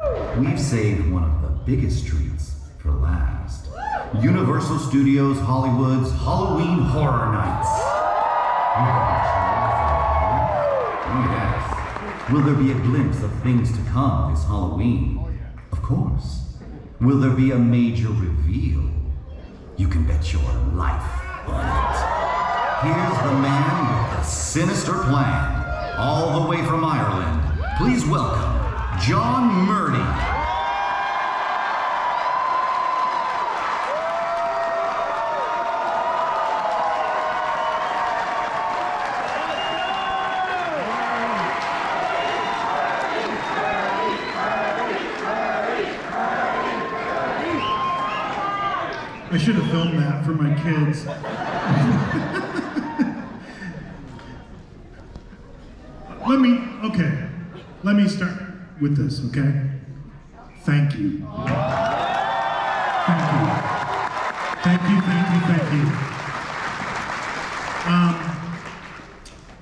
We've saved one of the biggest treats for last. Universal Studios Hollywood's Halloween Horror Nights. Oh yes. Will there be a glimpse of things to come this Halloween? Of course. Will there be a major reveal? You can bet your life on it. Here's the man with the sinister plan. All the way from Ireland, please welcome John Murdy. I should have filmed that for my kids. Let me start with this, okay? Thank you. Thank you. Thank you, thank you, thank you.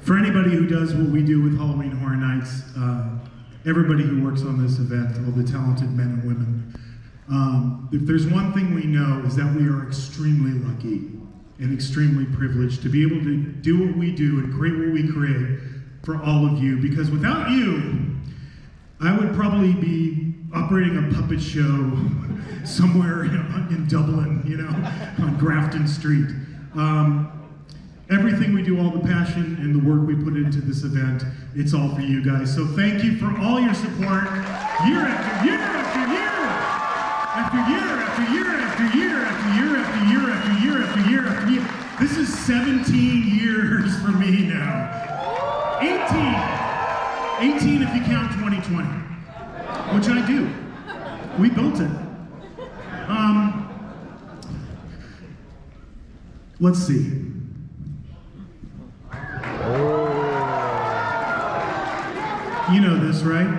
For anybody who does what we do with Halloween Horror Nights, everybody who works on this event, all the talented men and women, if there's one thing we know is that we are extremely lucky and extremely privileged to be able to do what we do and create what we create for all of you, because without you, I would probably be operating a puppet show somewhere in Dublin, you know, on Grafton Street. Everything we do, all the passion and the work we put into this event, it's all for you guys. So thank you for all your support, year after year after year, after year after year after year after year after year after year after year after year. This is 17 years for me now. 18 if you count 2020, which I do. We built it. Let's see. You know this, right?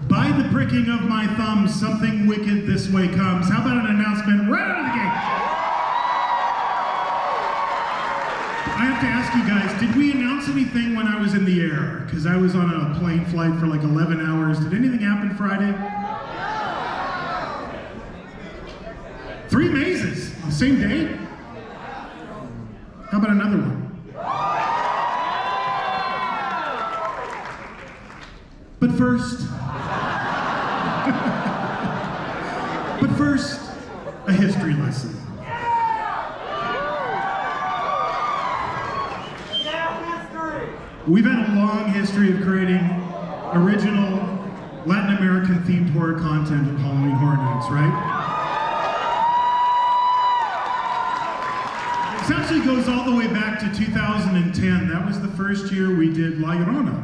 By the pricking of my thumbs, something wicked this way comes. How about an announcement right out of the gate? I have to ask you guys, did we announce anything when I was in the air? Because I was on a plane flight for like 11 hours. Did anything happen Friday? 3 mazes, the same day? How about another one? But first, a history lesson. We've had a long history of creating original Latin American themed horror content at Halloween Horror Nights, right? This actually goes all the way back to 2010. That was the first year we did La Llorona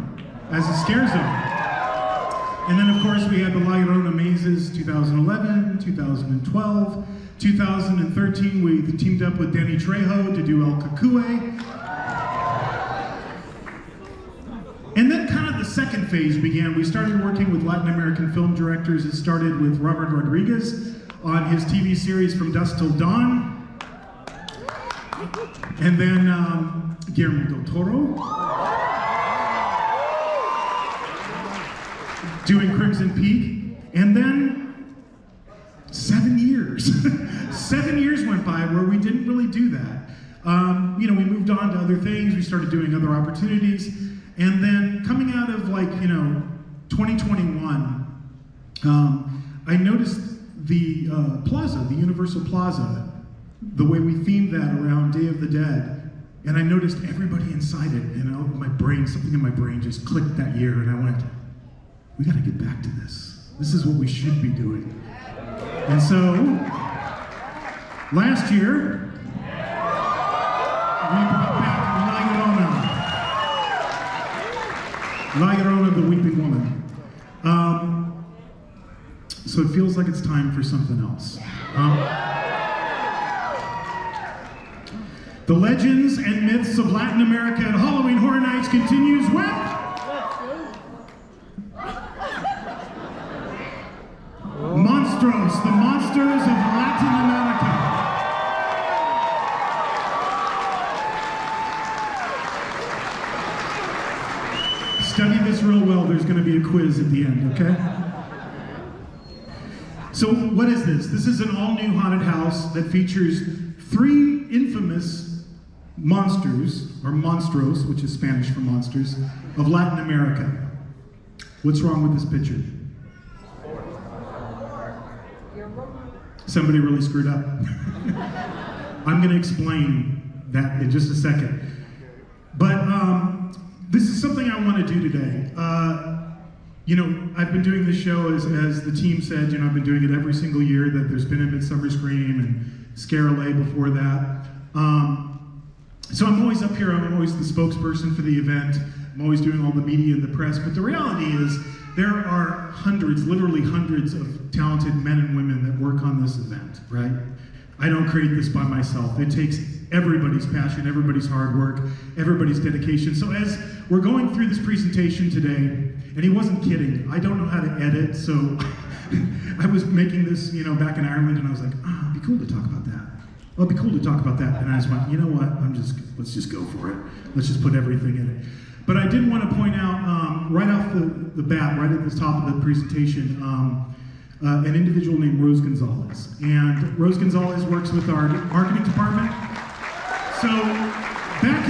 as a scare zone. And then of course we had the La Llorona mazes 2011, 2012, 2013 we teamed up with Danny Trejo to do El Cucuy. And then kind of the second phase began. We started working with Latin American film directors. It started with Robert Rodriguez on his TV series From Dusk Till Dawn. And then Guillermo del Toro doing Crimson Peak. And then 7 years. 7 years went by where we didn't really do that. You know, we moved on to other things. We started doing other opportunities. And then coming out of 2021, I noticed the plaza, the Universal Plaza, the way we themed that around Day of the Dead, and I noticed everybody inside it, my brain, something in my brain just clicked that year, and I went, we gotta get back to this. This is what we should be doing. And so, last year, we brought back La Llorona, the Weeping Woman. So it feels like it's time for something else. The legends and myths of Latin America at Halloween Horror Nights continues with Monstruos, the monsters of Latin America. Study this real well. There's going to be a quiz at the end, okay? So what is this? This is an all-new haunted house that features 3 infamous monsters, or monstruos, which is Spanish for monsters, of Latin America. What's wrong with this picture? Somebody really screwed up. I'm going to explain that in just a second. But this is something I want to do today. You know, I've been doing this show, as the team said, you know, I've been doing it every single year that there's been a Midsummer Scream and Scare Alley before that. So I'm always up here, I'm always the spokesperson for the event. I'm always doing all the media and the press, but the reality is there are hundreds, literally hundreds of talented men and women that work on this event, right? I don't create this by myself. It takes everybody's passion, everybody's hard work, everybody's dedication. So as we're going through this presentation today, and he wasn't kidding, I don't know how to edit, so I was making this, you know, back in Ireland, and I was like, it'd be cool to talk about that. Well, it'd be cool to talk about that. And I just went, you know what, let's just go for it. Let's just put everything in it. But I did want to point out, right off the bat, right at the top of the presentation, an individual named Rose Gonzalez. And Rose Gonzalez works with our marketing department. So back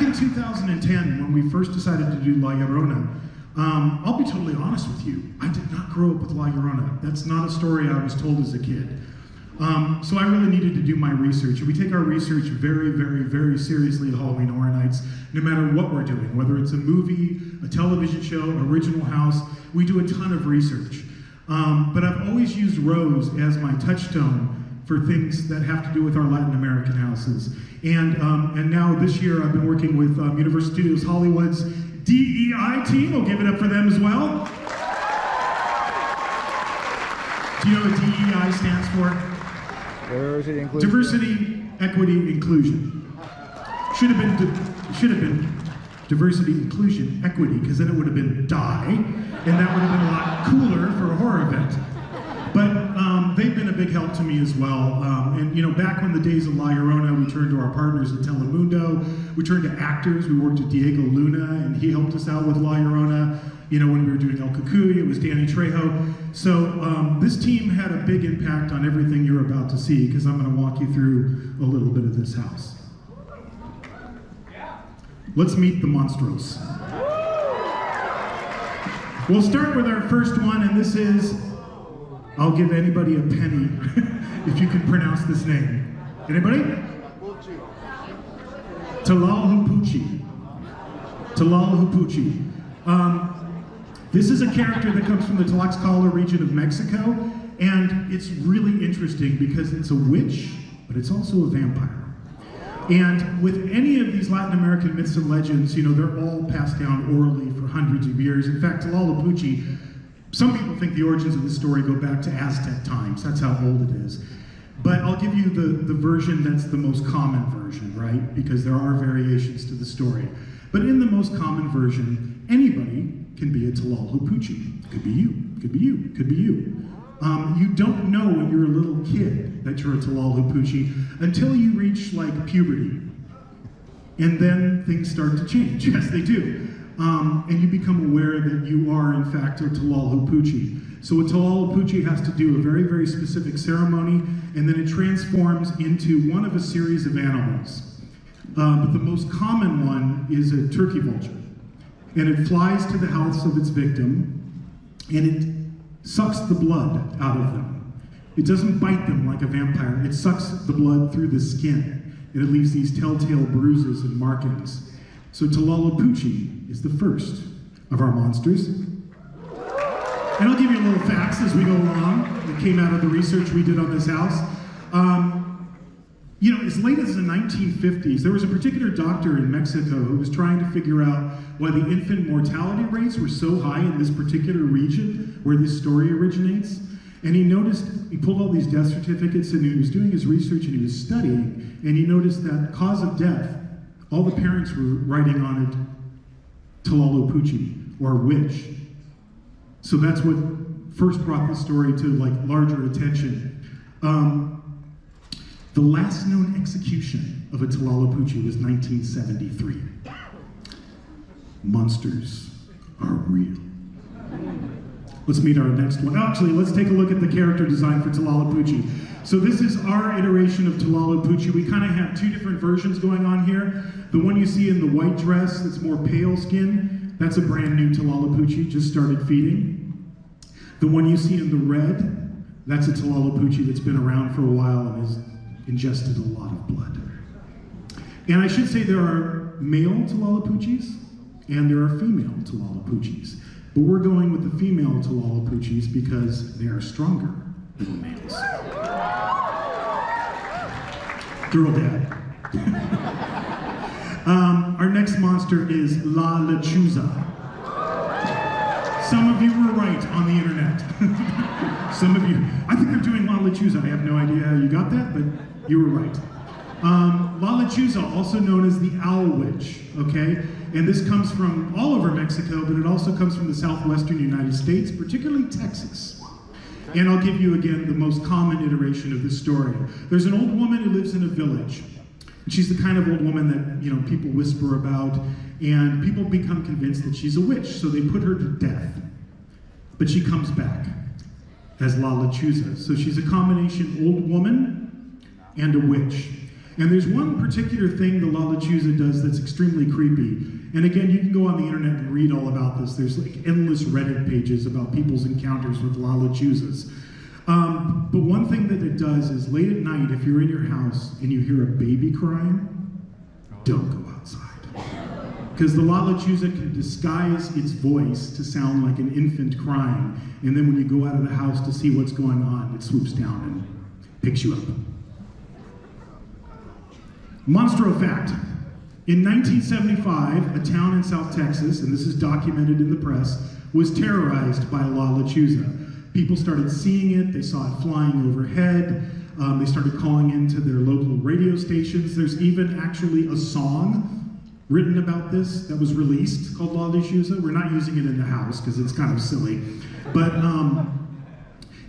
in 2010, when we first decided to do La Llorona, I'll be totally honest with you, I did not grow up with La Llorona. That's not a story I was told as a kid. So I really needed to do my research. And we take our research very, very, very seriously at Halloween Horror Nights, no matter what we're doing, whether it's a movie, a television show, original house, we do a ton of research. But I've always used Rose as my touchstone for things that have to do with our Latin American houses. And now this year I've been working with Universal Studios Hollywood's DEI team. We'll give it up for them as well. Do you know what DEI stands for? Diversity, Equity, Inclusion. Should have been Diversity, Inclusion, Equity, because then it would have been DIE, and that would have been a lot cooler for a horror event. But they've been a big help to me as well. And you know, back when the days of La Llorona, we turned to our partners at Telemundo. We turned to actors. We worked with Diego Luna, and he helped us out with La Llorona. You know, when we were doing El Cucuy, it was Danny Trejo. So this team had a big impact on everything you're about to see, because I'm going to walk you through a little bit of this house. Let's meet the Monstruos. We'll start with our first one, and this is, I'll give anybody a penny if you can pronounce this name. Anybody? Tlahupuchi. Tlahupuchi. This is a character that comes from the Tlaxcala region of Mexico, and it's really interesting because it's a witch, but it's also a vampire. And with any of these Latin American myths and legends, you know, they're all passed down orally for hundreds of years. In fact, Tlahupuchi, some people think the origins of this story go back to Aztec times. That's how old it is. But I'll give you the version that's the most common version, right? Because there are variations to the story. But in the most common version, anybody can be a Tlahupuchi. Could be you, could be you, could be you. You don't know when you're a little kid that you're a Tlahupuchi until you reach like puberty. And then things start to change, yes they do. And you become aware that you are in fact a Tlahupuchi. So a Tlahupuchi has to do a very, very specific ceremony, and then it transforms into one of a series of animals. But the most common one is a turkey vulture. And it flies to the house of its victim, and it sucks the blood out of them. It doesn't bite them like a vampire. It sucks the blood through the skin, and it leaves these telltale bruises and markings. So Tlahupuchi is the first of our monsters. And I'll give you a little facts as we go along that came out of the research we did on this house. You know, as late as the 1950s, there was a particular doctor in Mexico who was trying to figure out why the infant mortality rates were so high in this particular region where this story originates. And he noticed, he pulled all these death certificates, and he was doing his research and he was studying, and he noticed that cause of death, all the parents were writing on it Tlahupuchi, or witch. So that's what first brought the story to like larger attention. The last known execution of a Tlahupuchi was 1973. monsters are real. Let's meet our next one. Actually, let's take a look at the character design for Talalapucci. So this is our iteration of Talalapucci. We kind of have two different versions going on here. The one you see in the white dress that's more pale skin, that's a brand new Talalapucci, just started feeding. The one you see in the red, that's a Talalapucci that's been around for a while and has ingested a lot of blood. And I should say there are male Talalapuccis and there are female Talalapuccis. But we're going with the female Talalapuccis because they are stronger than the males. Girl dad. Our next monster is La Lechuza. Some of you were right on the internet. Some of you, I think they're doing La Lechuza. I have no idea how you got that, but you were right. La Lechuza, also known as the Owl Witch, okay? And this comes from all over Mexico, but it also comes from the southwestern United States, particularly Texas. And I'll give you again the most common iteration of this story. There's an old woman who lives in a village. And she's the kind of old woman that, you know, people whisper about, and people become convinced that she's a witch, so they put her to death. But she comes back as La Lechuza. So she's a combination old woman and a witch. And there's one particular thing the La Lechuza does that's extremely creepy. And again, you can go on the internet and read all about this. There's like endless Reddit pages about people's encounters with La Lechuzas. But one thing that it does is late at night, if you're in your house and you hear a baby crying, don't go outside. Because the La Lechuza can disguise its voice to sound like an infant crying. And then when you go out of the house to see what's going on, it swoops down and picks you up. Monstro fact. In 1975, a town in South Texas, and this is documented in the press, was terrorized by La Lechuza. People started seeing it, they saw it flying overhead, they started calling into their local radio stations. There's even actually a song written about this that was released called La Lechuza. We're not using it in the house because it's kind of silly, but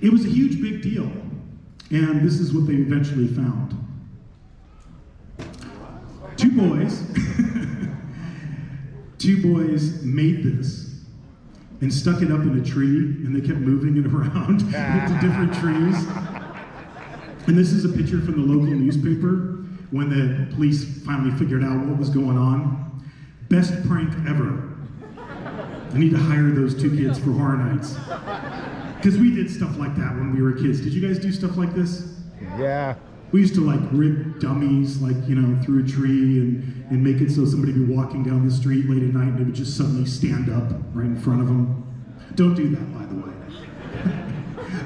it was a huge big deal, and this is what they eventually found. Two boys made this and stuck it up in a tree, and they kept moving it around into different trees. And this is a picture from the local newspaper when the police finally figured out what was going on. Best prank ever. I need to hire those two kids for Horror Nights. Because we did stuff like that when we were kids. Did you guys do stuff like this? Yeah. We used to like rig dummies, like, you know, through a tree and make it so somebody would be walking down the street late at night and it would just suddenly stand up right in front of them. Don't do that, by the way.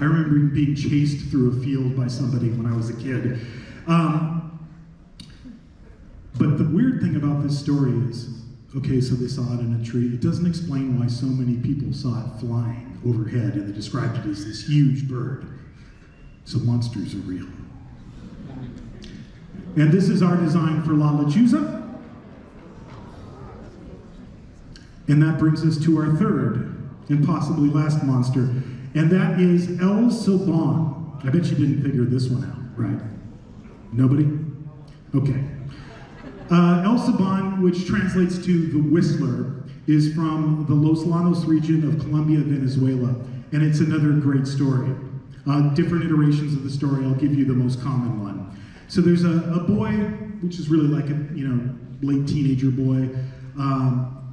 I remember being chased through a field by somebody when I was a kid. But the weird thing about this story is, okay, so they saw it in a tree. It doesn't explain why so many people saw it flying overhead and they described it as this huge bird. So monsters are real. And this is our design for La Lechuza. And that brings us to our third and possibly last monster, and that is El Silban. I bet you didn't figure this one out, right? Nobody? Okay. El Silban, which translates to the Whistler, is from the Los Llanos region of Colombia, Venezuela, and it's another great story. Different iterations of the story, I'll give you the most common one. So there's a boy, which is really like a late teenager boy,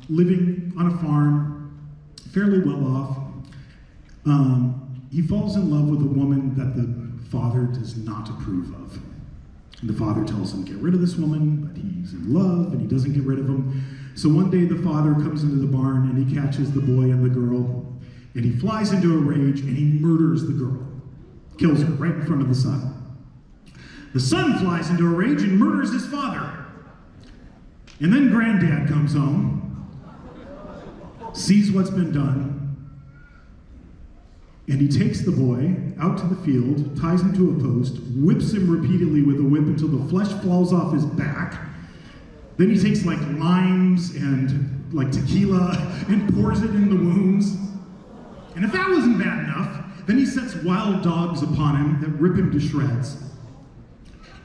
living on a farm, fairly well off. He falls in love with a woman that the father does not approve of. And the father tells him, get rid of this woman, but he's in love and he doesn't get rid of him. So one day the father comes into the barn and he catches the boy and the girl, and he flies into a rage and he murders the girl, kills her right in front of the son. The son flies into a rage and murders his father. And then granddad comes home, sees what's been done, and he takes the boy out to the field, ties him to a post, whips him repeatedly with a whip until the flesh falls off his back. Then he takes like limes and like tequila and pours it in the wounds. And if that wasn't bad enough, then he sets wild dogs upon him that rip him to shreds.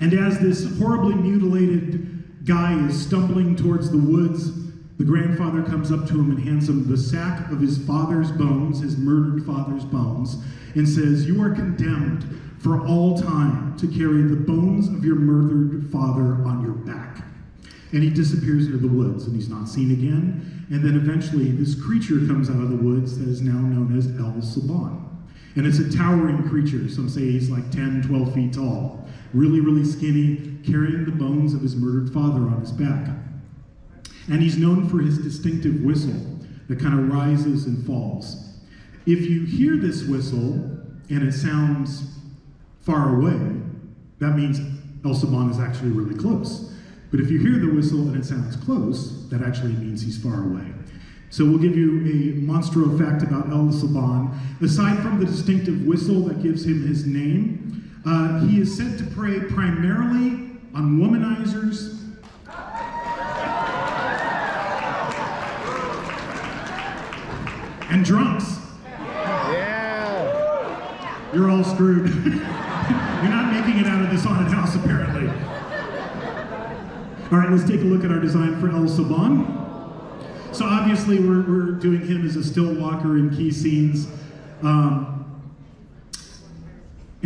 And as this horribly mutilated guy is stumbling towards the woods, The grandfather comes up to him and hands him the sack of his father's bones, his murdered father's bones, and says, "You are condemned for all time to carry the bones of your murdered father on your back." And he disappears into the woods, and he's not seen again. And then eventually this creature comes out of the woods that is now known as El Saban. And it's a towering creature. Some say he's like 10, 12 feet tall. Really, really skinny, carrying the bones of his murdered father on his back. And he's known for his distinctive whistle that kind of rises and falls. If you hear this whistle and it sounds far away, that means El Saban is actually really close. But if you hear the whistle and it sounds close, that actually means he's far away. So we'll give you a Monstro fact about El Saban. Aside from the distinctive whistle that gives him his name, he is said to prey primarily on womanizers and drunks. Yeah. You're all screwed. You're not making it out of this haunted house, apparently. All right, let's take a look at our design for El Saban. So obviously we're doing him as a still walker in key scenes. And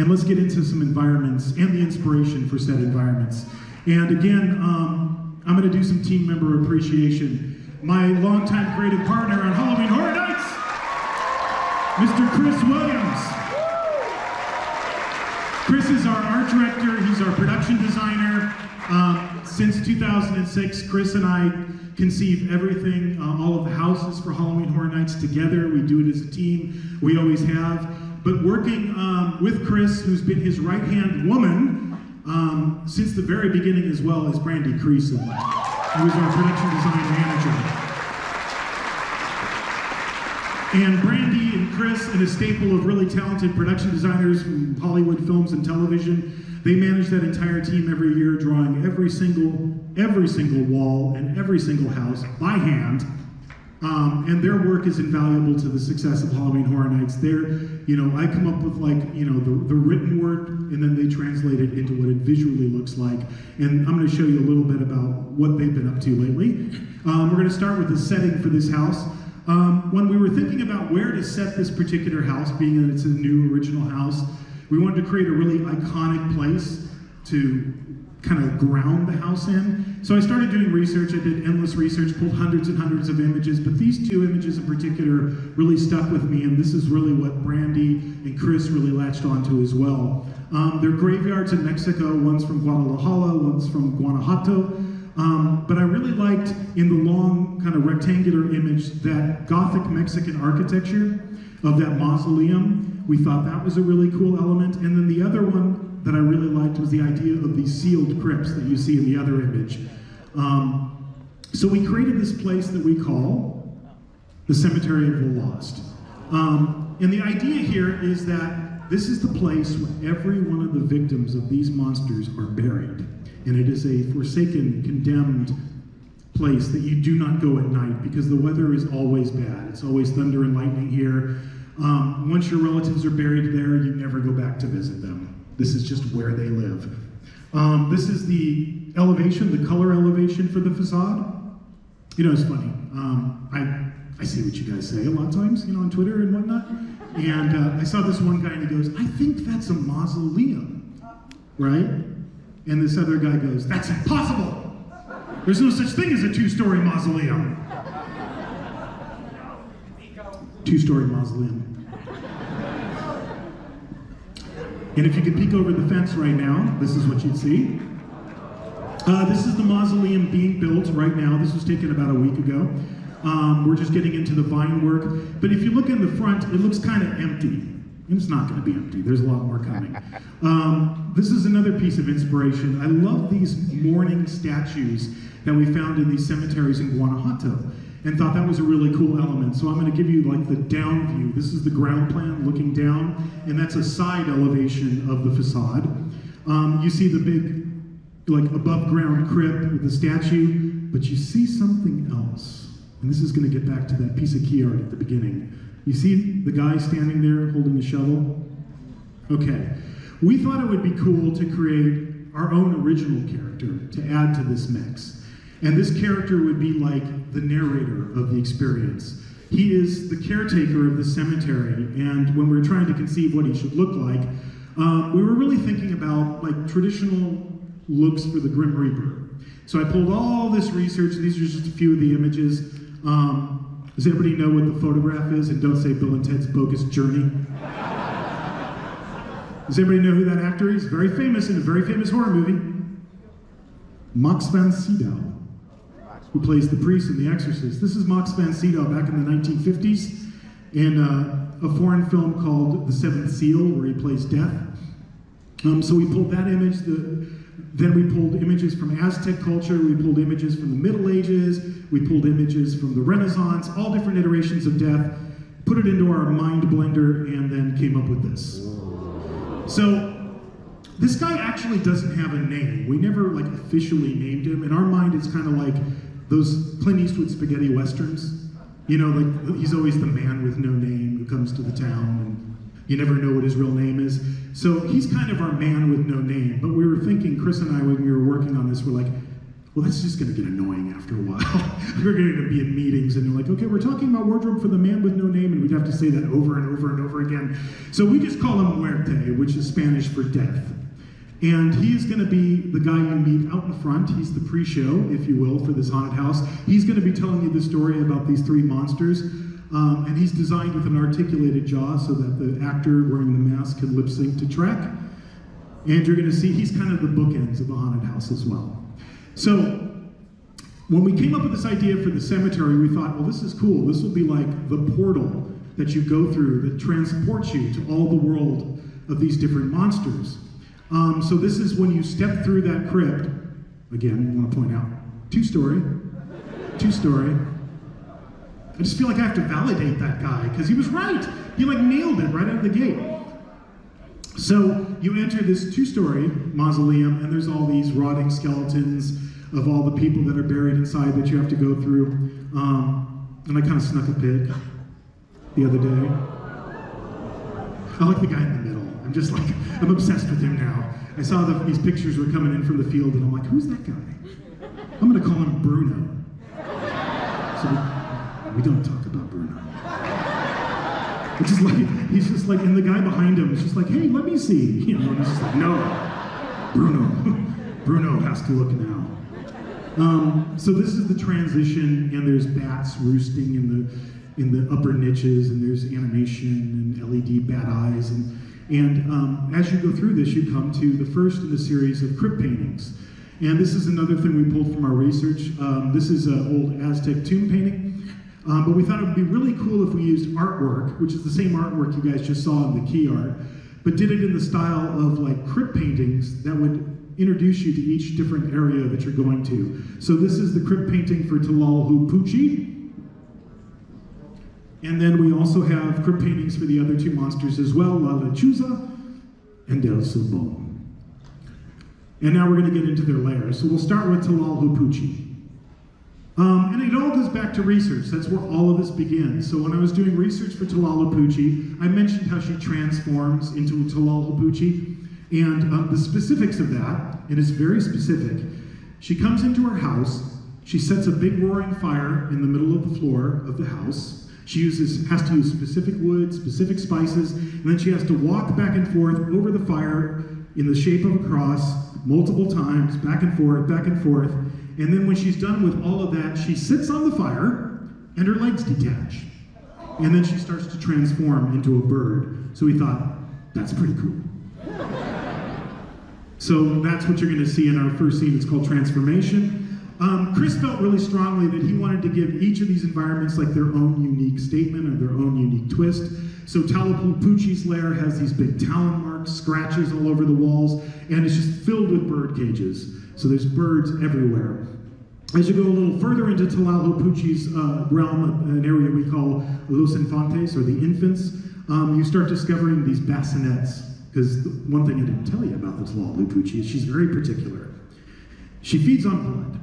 let's get into some environments and the inspiration for said environments. And again, I'm gonna do some team member appreciation. My longtime creative partner on Halloween Horror Nights, Mr. Chris Williams. Chris is our art director, he's our production designer. Since 2006, Chris and I conceive everything, all of the houses for Halloween Horror Nights together. We do it as a team, we always have. But working with Chris, who's been his right-hand woman since the very beginning as well, is Brandy Creason, who is our production design manager. And Brandy and Chris, and a staple of really talented production designers from Hollywood films and television, they manage that entire team every year, drawing every single wall and every single house by hand. And their work is invaluable to the success of Halloween Horror Nights. I come up with the written word, and then they translate it into what it visually looks like. And I'm gonna show you a little bit about what they've been up to lately. We're gonna start with the setting for this house. When we were thinking about where to set this particular house, being that it's a new original house, we wanted to create a really iconic place to kind of ground the house in. So I started doing research. I did endless research, pulled hundreds and hundreds of images, but these two images in particular really stuck with me, and this is really what Brandy and Chris really latched onto as well. They're graveyards in Mexico. One's from Guadalajara, one's from Guanajuato. But I really liked, in the long kind of rectangular image, that Gothic Mexican architecture of that mausoleum. We thought that was a really cool element. And then the other one that I really liked was the idea of these sealed crypts that you see in the other image. So we created this place that we call the Cemetery of the Lost. And the idea here is that this is the place where every one of the victims of these monsters are buried. And it is a forsaken, condemned place that you do not go at night because the weather is always bad. It's always thunder and lightning here. Once your relatives are buried there, you never go back to visit them. This is just where they live. This is the elevation, the color elevation for the facade. It's funny. I see what you guys say a lot of times, on Twitter and whatnot. And I saw this one guy and he goes, "I think that's a mausoleum," right? And this other guy goes, "That's impossible. There's no such thing as a two-story mausoleum." Two-story mausoleum. And if you could peek over the fence right now, this is what you'd see. This is the mausoleum being built right now. This was taken about a week ago. We're just getting into the vine work. But if you look in the front, it looks kind of empty. And it's not going to be empty. There's a lot more coming. This is another piece of inspiration. I love these mourning statues that we found in these cemeteries in Guanajuato, and thought that was a really cool element. So I'm going to give you like the down view. This is the ground plan looking down, and that's a side elevation of the facade. You see the big, like above ground crypt with the statue, but you see something else. And this is going to get back to that piece of key art at the beginning. You see the guy standing there holding the shovel? Okay. We thought it would be cool to create our own original character to add to this mix. And this character would be like the narrator of the experience. He is the caretaker of the cemetery, and when we were trying to conceive what he should look like, we were really thinking about like traditional looks for the Grim Reaper. So I pulled all this research. These are just a few of the images. Does anybody know what the photograph is? And don't say Bill and Ted's Bogus Journey. Does anybody know who that actor is? Very famous in a very famous horror movie. Max van Sydow, who plays the priest in The Exorcist. This is Max van Sydow back in the 1950s in a foreign film called The Seventh Seal, where he plays death. So we pulled that image. Then we pulled images from Aztec culture. We pulled images from the Middle Ages. We pulled images from the Renaissance, all different iterations of death, put it into our mind blender, and then came up with this. So this guy actually doesn't have a name. We never like officially named him. In our mind, it's kind of like those Clint Eastwood spaghetti westerns. You know, like he's always the man with no name who comes to the town, and you never know what his real name is. So he's kind of our man with no name. But we were thinking, Chris and I, when we were working on this, we're like, well, that's just going to get annoying after a while. We're going to be in meetings, and you're like, okay, we're talking about wardrobe for the man with no name, and we'd have to say that over and over and over again. So we just call him Muerte, which is Spanish for death. And he's going to be the guy you meet out in front. He's the pre-show, if you will, for this haunted house. He's going to be telling you the story about these three monsters. And he's designed with an articulated jaw so that the actor wearing the mask can lip sync to track. And you're going to see he's kind of the bookends of the haunted house as well. So when we came up with this idea for the cemetery, we thought, well, this is cool. This will be like the portal that you go through that transports you to all the world of these different monsters. So this is when you step through that crypt. Again, I want to point out, two-story. I just feel like I have to validate that guy, because he was right. He like nailed it right out of the gate. So you enter this two-story mausoleum, and there's all these rotting skeletons of all the people that are buried inside that you have to go through. And I kind of snuck a pic the other day. I like the guy in the middle. I'm just like, I'm obsessed with him now. I saw these pictures were coming in from the field, and I'm like, who's that guy? I'm going to call him Bruno. So we don't talk about Bruno. It's just like, he's just like, and the guy behind him is just like, hey, let me see. You know, and he's just like, no, Bruno has to look now. So this is the transition, and there's bats roosting in the upper niches, and there's animation and LED bat eyes, and as you go through this, you come to the first in the series of crypt paintings. And this is another thing we pulled from our research. This is an old Aztec tomb painting. But we thought it would be really cool if we used artwork, which is the same artwork you guys just saw in the key art, but did it in the style of like crypt paintings that would introduce you to each different area that you're going to. So this is the crypt painting for Tlalhupuchi. And then we also have crypt paintings for the other two monsters as well, La Lechuza and El Silbón. And now we're going to get into their layers. So we'll start with Tlalhupuchi. And it all goes back to research. That's where all of this begins. So when I was doing research for Tlalhupuchi, I mentioned how she transforms into Tlalhupuchi, and the specifics of that, and it's very specific. She comes into her house, she sets a big roaring fire in the middle of the floor of the house. She has to use specific wood, specific spices, and then she has to walk back and forth over the fire in the shape of a cross multiple times, back and forth, and then when she's done with all of that, she sits on the fire, and her legs detach. And then she starts to transform into a bird. So we thought, that's pretty cool. So that's what you're going to see in our first scene. It's called Transformation. Chris felt really strongly that he wanted to give each of these environments like their own unique statement or their own unique twist. So Tlalhupuchi's lair has these big talon marks, scratches all over the walls, and it's just filled with bird cages. So there's birds everywhere. As you go a little further into Tlalhupuchi's realm, an area we call Los Infantes, or the infants, you start discovering these bassinets. Because one thing I didn't tell you about the Tlalhupuchi is she's very particular. She feeds on blood.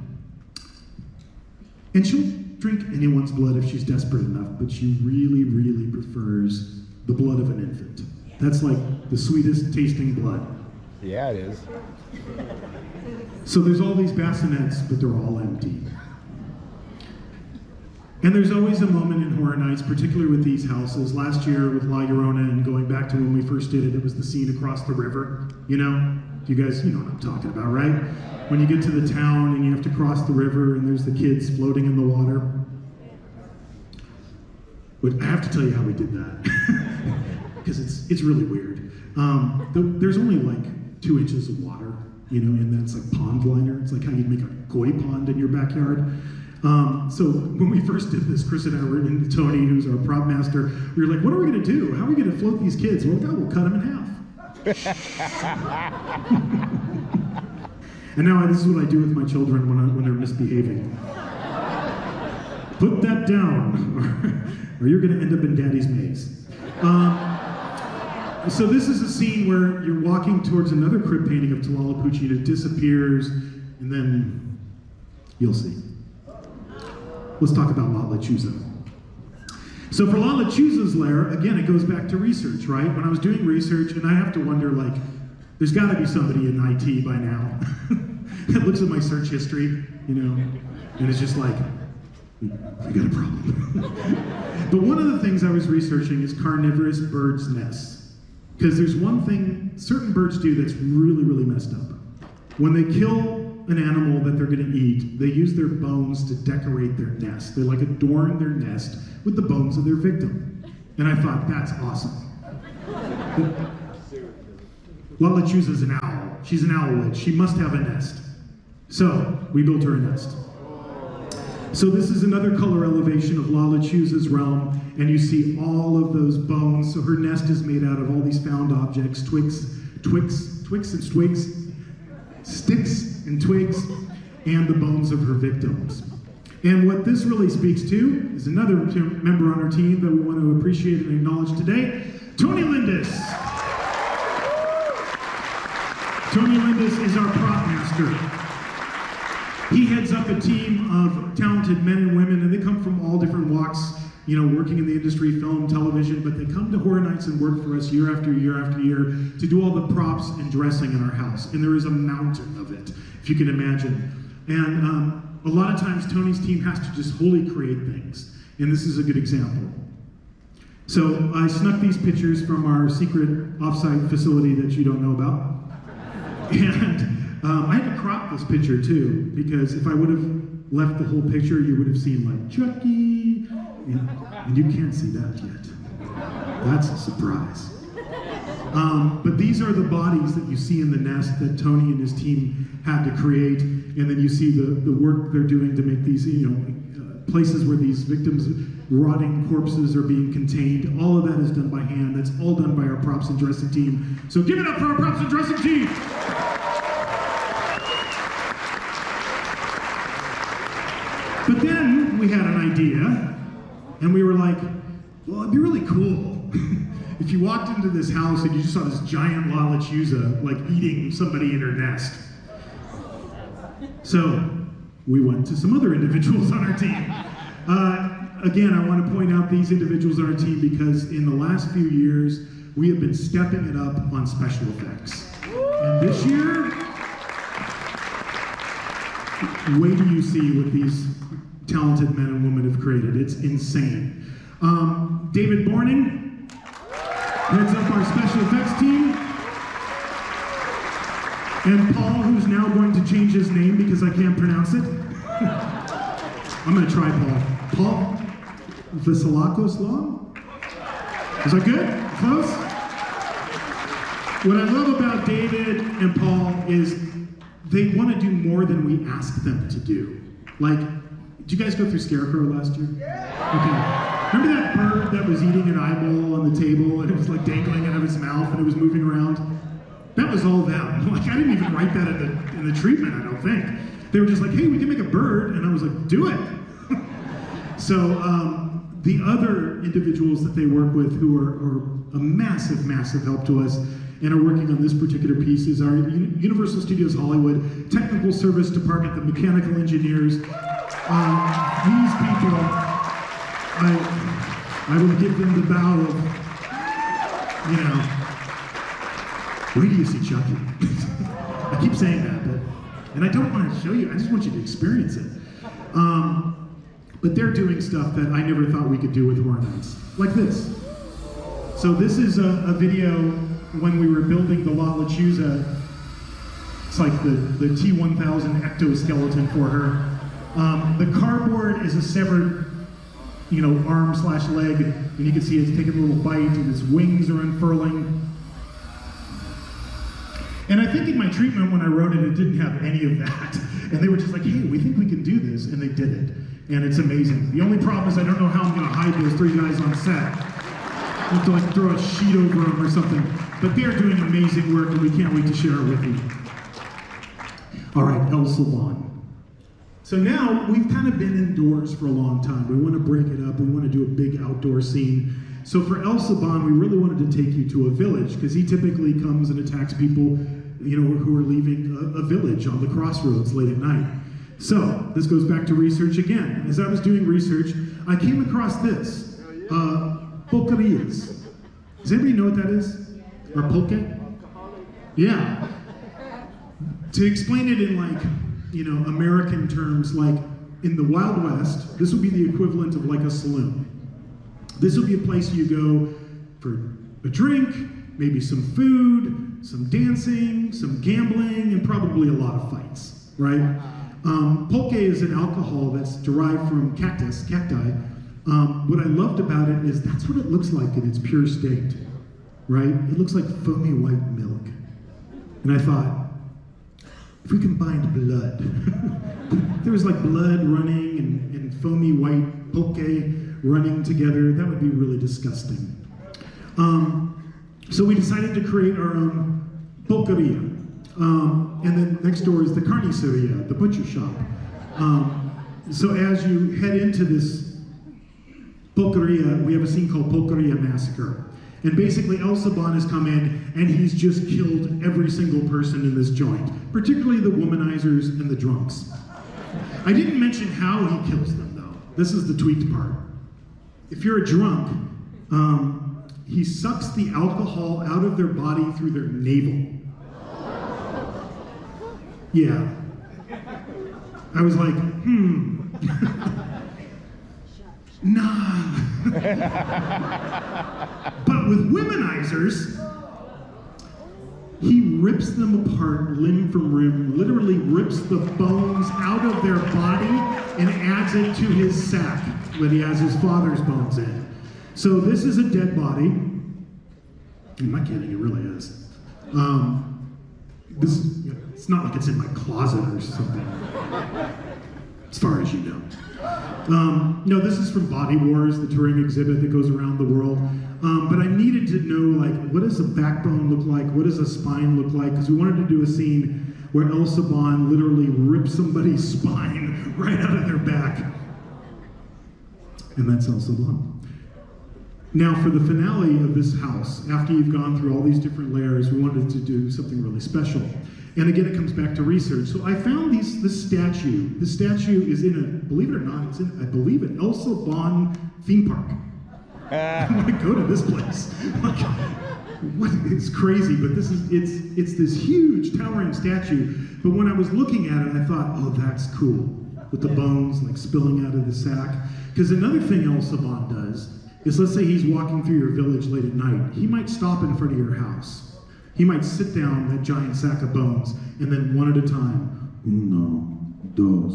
And she'll drink anyone's blood if she's desperate enough, but she really, really prefers the blood of an infant. That's like the sweetest tasting blood. Yeah, it is. So there's all these bassinets, but they're all empty. And there's always a moment in Horror Nights, particularly with these houses. Last year with La Llorona, and going back to when we first did it, it was the scene across the river, you know? You guys, you know what I'm talking about, right? When you get to the town and you have to cross the river and there's the kids floating in the water. But I have to tell you how we did that, because it's really weird. There's only like 2 inches of water, you know, and that's like pond liner. It's like how you'd make a koi pond in your backyard. So when we first did this, Chris and I were, and Tony, who's our prop master, we were like, what are we gonna do? How are we gonna float these kids? Well, God, we'll cut them in half. And now this is what I do with my children when they're misbehaving. Put that down, or you're gonna end up in Daddy's maze. So this is a scene where you're walking towards another crypt painting of Talalapucci, and it disappears, and then you'll see. Let's talk about La Lechuza. So for La Lechuza's lair, again, it goes back to research, right? When I was doing research, and I have to wonder, like, there's gotta be somebody in IT by now that looks at my search history, you know, and it's just like, we got a problem. But one of the things I was researching is carnivorous birds' nests. Because there's one thing certain birds do that's really, really messed up. When they kill an animal that they're gonna eat, they use their bones to decorate their nest. They like adorn their nest with the bones of their victim. And I thought, that's awesome. La Lechuza's an owl. She's an owl witch. She must have a nest. So we built her a nest. So this is another color elevation of La Lechuza's realm, and you see all of those bones. So her nest is made out of all these found objects, twigs and twigs, sticks and twigs, and the bones of her victims. And what this really speaks to is another member on our team that we want to appreciate and acknowledge today, Tony Lindis. Tony Lindis is our prop master. He heads up a team of talented men and women, and they come from all different walks, you know, working in the industry, film, television, but they come to Horror Nights and work for us year after year after year to do all the props and dressing in our house. And there is a mountain of it, if you can imagine. And a lot of times Tony's team has to just wholly create things, and this is a good example. So I snuck these pictures from our secret offsite facility that you don't know about. And I had to crop this picture too, because if I would have left the whole picture, you would have seen like Chucky, and you can't see that yet. That's a surprise. But these are the bodies that you see in the nest that Tony and his team had to create, and then you see the work they're doing to make these, you know, places where these victims' rotting corpses are being contained. All of that is done by hand. That's all done by our props and dressing team. So give it up for our props and dressing team. But then we had an idea, and we were like, well, it'd be really cool if you walked into this house and you just saw this giant La Lechuza, like eating somebody in her nest. So we went to some other individuals on our team. Again, I want to point out these individuals on our team because in the last few years, we have been stepping it up on special effects. And this year, wait till you see what these talented men and women have created. It's insane. David Borning heads up our special effects team. And Paul, who's now going to change his name because I can't pronounce it. I'm going to try Paul. Paul Vasilakos Law? Is that good? Close? What I love about David and Paul is they want to do more than we ask them to do. Like, did you guys go through Scarecrow last year? Okay. Remember that bird that was eating an eyeball on the table and it was like dangling out of its mouth and it was moving around? That was all them. Like, I didn't even write that in the treatment, I don't think. They were just like, hey, we can make a bird, and I was like, do it. So the other individuals that they work with who are a massive, massive help to us and are working on this particular piece is our Universal Studios Hollywood Technical Service Department, the mechanical engineers. These people, I would give them the bow of, you know, where do you see Chucky? I keep saying that, but And I don't want to show you, I just want you to experience it. But they're doing stuff that I never thought we could do with Horror Nights, like this. So this is a video when we were building the La Lechuza. It's like the T-1000 ectoskeleton for her. The cardboard is a severed, arm/leg, and you can see it's taking a little bite, and its wings are unfurling. And I think in my treatment when I wrote it, it didn't have any of that. And they were just like, hey, we think we can do this, and they did it. And it's amazing. The only problem is I don't know how I'm gonna hide those 3 guys on set. I have to like throw a sheet over them or something. But they're doing amazing work, and we can't wait to share it with you. All right, El Salon. So now we've kind of been indoors for a long time. We want to break it up. We want to do a big outdoor scene. So for El Saban, we really wanted to take you to a village because he typically comes and attacks people, who are leaving a village on the crossroads late at night. So this goes back to research again. As I was doing research, I came across this, pulquerias. Does anybody know what that is? Or pulque? Yeah. To explain it in American terms, like in the Wild West, this would be the equivalent of like a saloon. This would be a place you go for a drink, maybe some food, some dancing, some gambling, and probably a lot of fights, right? Pulque is an alcohol that's derived from cacti. What I loved about it is that's what it looks like in its pure state, right? It looks like foamy white milk. And I thought, if we combined blood, there was like blood running and foamy white pulque running together, that would be really disgusting. So we decided to create our own pulqueria. And then next door is the carniceria, the butcher shop. So as you head into this pulqueria, we have a scene called Pulqueria Massacre. And basically El Saban has come in and he's just killed every single person in this joint, particularly the womanizers and the drunks. I didn't mention how he kills them though. This is the tweaked part. If you're a drunk, he sucks the alcohol out of their body through their navel. Yeah. I was like, nah. But with womanizers, he rips them apart limb from limb, literally rips the bones out of their body and adds it to his sack that he has his father's bones in. So this is a dead body. I'm not kidding, it really is. It's not like it's in my closet or something, as far as you know. No, this is from Body Wars, the touring exhibit that goes around the world. But I needed to know, what does a backbone look like? What does a spine look like? Because we wanted to do a scene where El Saban literally rips somebody's spine right out of their back. And that's El Saban. Now, for the finale of this house, after you've gone through all these different layers, we wanted to do something really special. And again, it comes back to research. So I found this statue. This statue is in believe it or not, it's in, I believe, an El Saban theme park. I want to go to this place. It's crazy, but it's this huge towering statue. But when I was looking at it, I thought, oh, that's cool. With the bones spilling out of the sack. Because another thing El Saban does is, let's say he's walking through your village late at night. He might stop in front of your house. He might sit down that giant sack of bones, and then one at a time, 1, 2,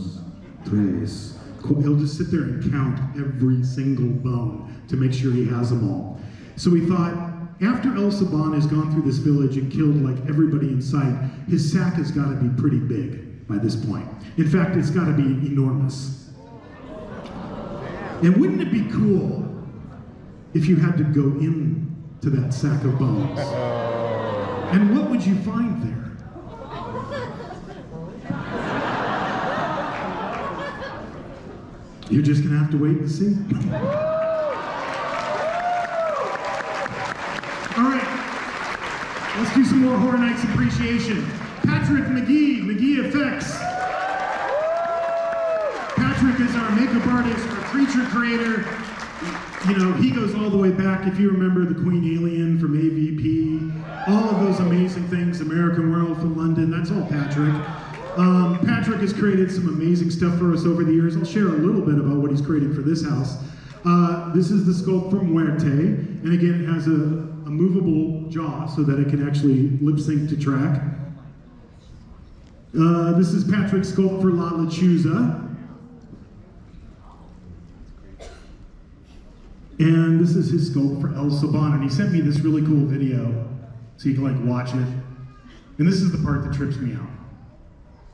3. He'll just sit there and count every single bone to make sure he has them all. So we thought, after El Saban has gone through this village and killed everybody in sight, his sack has got to be pretty big by this point. In fact, it's got to be enormous. And wouldn't it be cool if you had to go into that sack of bones? And what would you find there? You're just gonna have to wait and see. All right, let's do some more Horror Nights appreciation. Patrick McGee Effects. Patrick is our makeup artist, our creature creator. He goes all the way back, if you remember the Queen Alien from AVP, all of those amazing things, American Werewolf in London, that's all Patrick. Patrick has created some amazing stuff for us over the years. I'll share a little bit about what he's created for this house. This is the sculpt from Muerte, and again, it has a movable jaw so that it can actually lip sync to track. This is Patrick's sculpt for La Lechuza. And this is his sculpt for El Saban, and he sent me this really cool video so you can like watch it. And this is the part that trips me out.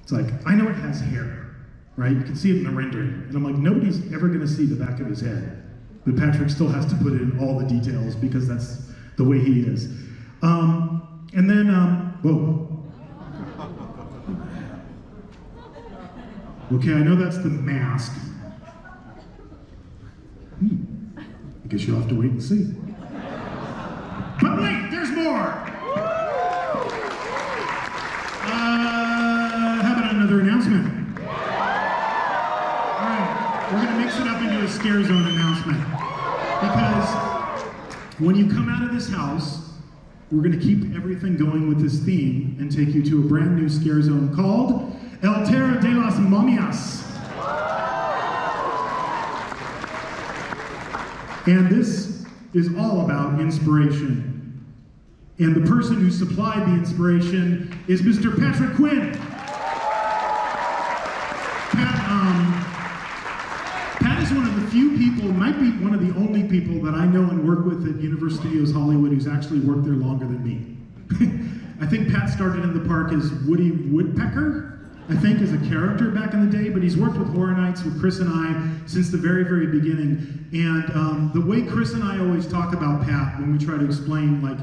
It's like, I know it has hair, right? You can see it in the rendering. And I'm like, nobody's ever gonna see the back of his head. But Patrick still has to put in all the details because that's the way he is. And then, whoa. Okay, I know that's the mask. I guess you'll have to wait and see. But wait, there's more! How about another announcement? All right, we're gonna mix it up into a Scare Zone announcement. Because when you come out of this house, we're gonna keep everything going with this theme and take you to a brand new Scare Zone called El Terror de las Momias. And this is all about inspiration. And the person who supplied the inspiration is Mr. Patrick Quinn. Pat is one of the few people, might be one of the only people that I know and work with at Universal Studios Hollywood who's actually worked there longer than me. I think Pat started in the park as Woody Woodpecker, I think, as a character back in the day, but he's worked with Horror Nights with Chris and I since the very, very beginning. And the way Chris and I always talk about Pat when we try to explain like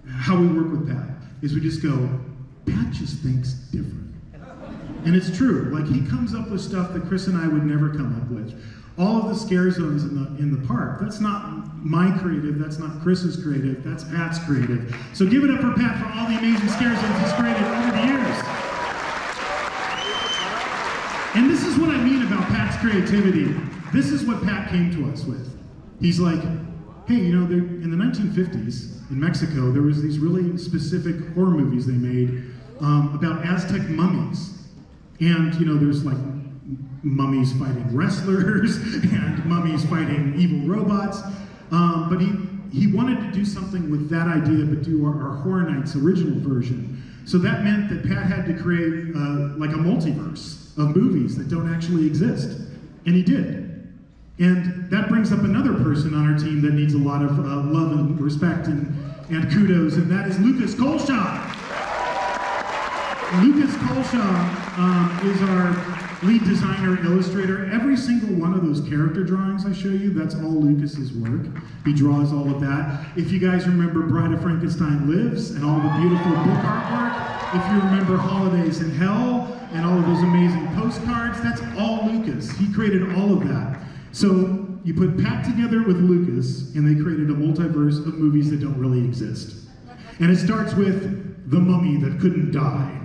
how we work with Pat is we just go, Pat just thinks different. And it's true, like he comes up with stuff that Chris and I would never come up with. All of the scare zones in the park, that's not my creative, that's not Chris's creative, that's Pat's creative. So give it up for Pat for all the amazing scare zones he's created over the years. And this is what I mean about Pat's creativity. This is what Pat came to us with. He's like, hey, you know, in the 1950s in Mexico, there was these really specific horror movies they made about Aztec mummies. And, you know, there's like mummies fighting wrestlers and mummies fighting evil robots. But he wanted to do something with that idea, but do our Horror Nights original version. So that meant that Pat had to create like a multiverse of movies that don't actually exist. And he did. And that brings up another person on our team that needs a lot of love and respect and kudos, and that is Lucas Colshaw. Lucas Colshaw is our lead designer and illustrator. Every single one of those character drawings I show you, that's all Lucas's work. He draws all of that. If you guys remember Bride of Frankenstein Lives and all the beautiful book artwork, if you remember Holidays in Hell and all of those amazing postcards, that's all Lucas. He created all of that. So you put Pat together with Lucas and they created a multiverse of movies that don't really exist. And it starts with The Mummy That Couldn't Die.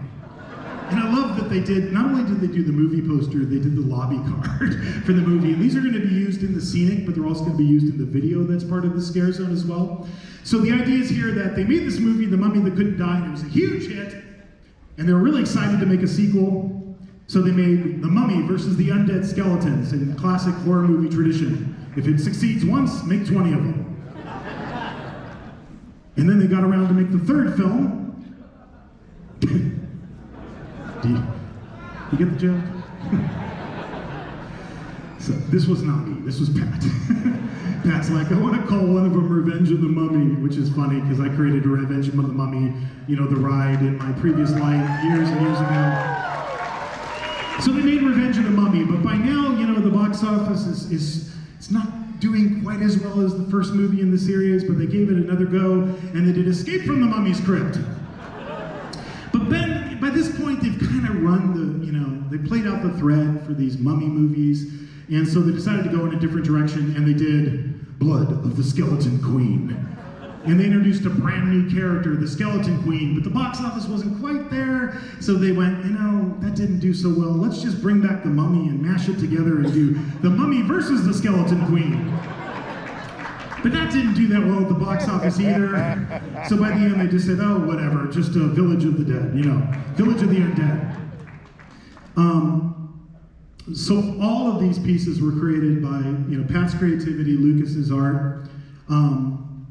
And I love that they did, not only did they do the movie poster, they did the lobby card for the movie. And these are going to be used in the scenic, but they're also going to be used in the video that's part of the Scare Zone as well. So the idea is here that they made this movie, The Mummy That Couldn't Die, and it was a huge hit. And they were really excited to make a sequel. So they made The Mummy versus the Undead Skeletons in classic horror movie tradition. If it succeeds once, make 20 of them. And then they got around to make the third film. You get the joke? So this was not me, this was Pat. Pat's like, I want to call one of them Revenge of the Mummy, which is funny because I created a Revenge of the Mummy, you know, the ride in my previous life years and years ago. So they made Revenge of the Mummy, but by now, you know, the box office is it's not doing quite as well as the first movie in the series, but they gave it another go, and they did Escape from the Mummy's Crypt. But then, by this point, they've kind of run the, you know, they played out the thread for these mummy movies, and so they decided to go in a different direction, and they did Blood of the Skeleton Queen. And they introduced a brand new character, the Skeleton Queen, but the box office wasn't quite there, so they went, you know, that didn't do so well, let's just bring back the Mummy and mash it together and do The Mummy versus the Skeleton Queen. But that didn't do that well at the box office either. So by the end they just said, oh, whatever, just a Village of the Dead, you know, Village of the Undead. So all of these pieces were created by Pat's creativity, Lucas's art, and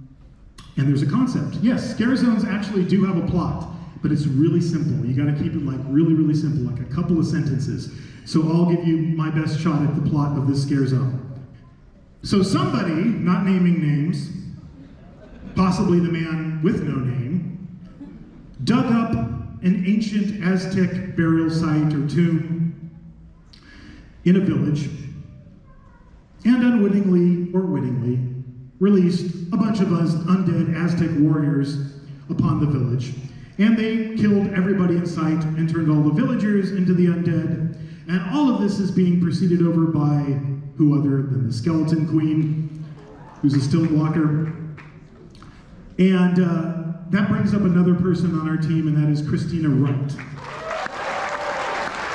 there's a concept. Yes, scare zones actually do have a plot, but it's really simple. You got to keep it like really, really simple, like a couple of sentences. So I'll give you my best shot at the plot of this scare zone. So somebody, not naming names, possibly the man with no name, dug up an ancient Aztec burial site or tomb in a village, and unwittingly or wittingly released a bunch of undead Aztec warriors upon the village. And they killed everybody in sight and turned all the villagers into the undead. And all of this is being proceeded over by who other than the Skeleton Queen, who's a still walker. And that brings up another person on our team, and that is Christina Wright.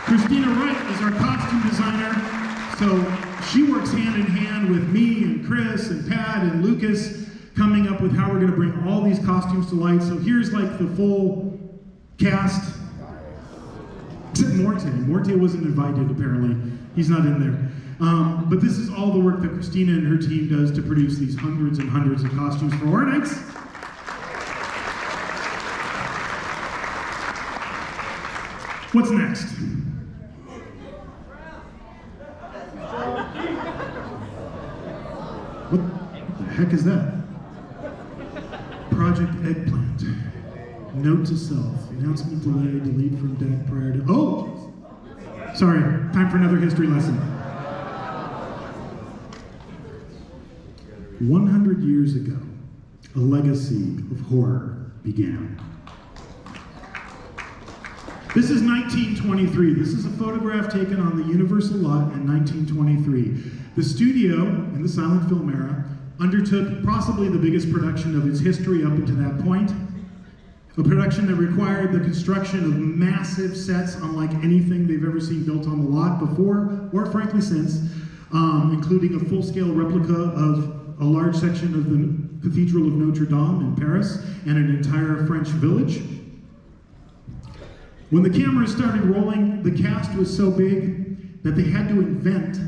Christina Wright is our costume designer, so she works hand in hand with me and Chris and Pat and Lucas, coming up with how we're going to bring all these costumes to light. So here's like the full cast. Except Morte. Morte wasn't invited, apparently. He's not in there. But this is all the work that Christina and her team does to produce these hundreds and hundreds of costumes for Horror Nights. What's next? What the heck is that? Project Eggplant. Note to self. Announcement delay, delete from deck prior to... Oh! Sorry, time for another history lesson. 100 years ago, a legacy of horror began. This is 1923. This is a photograph taken on the Universal lot in 1923. The studio, in the silent film era, undertook possibly the biggest production of its history up until that point. A production that required the construction of massive sets unlike anything they've ever seen built on the lot before, or frankly since, including a full-scale replica of a large section of the Cathedral of Notre Dame in Paris and an entire French village. When the cameras started rolling, the cast was so big that they had to invent